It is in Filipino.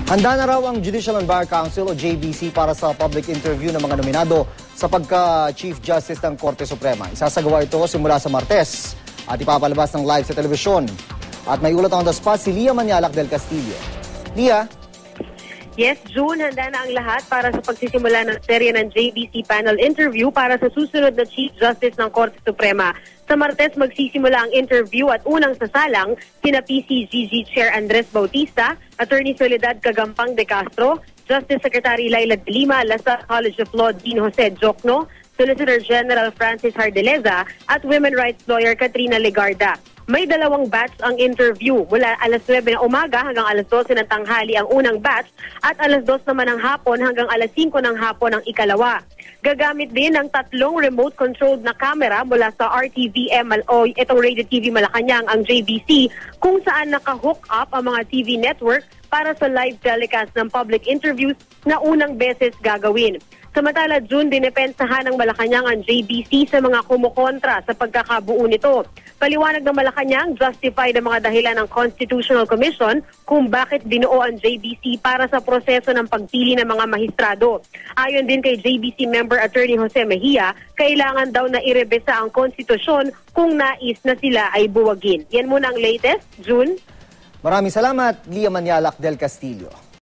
Handa na raw ang Judicial and Bar Council o JBC para sa public interview ng mga nominado sa pagka-Chief Justice ng Korte Suprema. Isasagawa ito simula sa Martes at ipapalabas ng live sa telebisyon. At may ulat on the spot si Lia Manialac del Castillo. Lia? Yes, June, handa na ang lahat para sa pagsisimula ng serye ng JBC panel interview para sa susunod na Chief Justice ng Korte Suprema. Sa Martes, magsisimula ang interview at unang sasalang sina PCGG Chair Andres Bautista, Attorney Soledad Cagampang de Castro, Justice Secretary Laila de Lima, LaSalle College of Law Dean Jose Jocno, Solicitor General Francis Hardeleza at women rights lawyer Katrina Legarda. May dalawang batch ang interview. Mula alas 9 ng umaga hanggang alas 12 ng tanghali ang unang batch at alas 2 naman ng hapon hanggang alas 5 ng hapon ang ikalawa. Gagamit din ng 3 remote-controlled na camera mula sa RTVM o itong Radio TV Malacanang ang JBC kung saan naka-hook up ang mga TV network para sa live telecast ng public interviews na unang beses gagawin. Samantala, June, dinepensahan ng Malacanang ang JBC sa mga kumukontra sa pagkakabuo nito. Paliwanag ng Malacanang, justified ang mga dahilan ng Constitutional Commission kung bakit binuo ang JBC para sa proseso ng pagpili ng mga mahistrado. Ayon din kay JBC member Attorney Jose Mejia, kailangan daw na irebesa ang konstitusyon kung nais na sila ay buwagin. Yan muna ang latest, June. Maraming salamat, Lia Manialac del Castillo.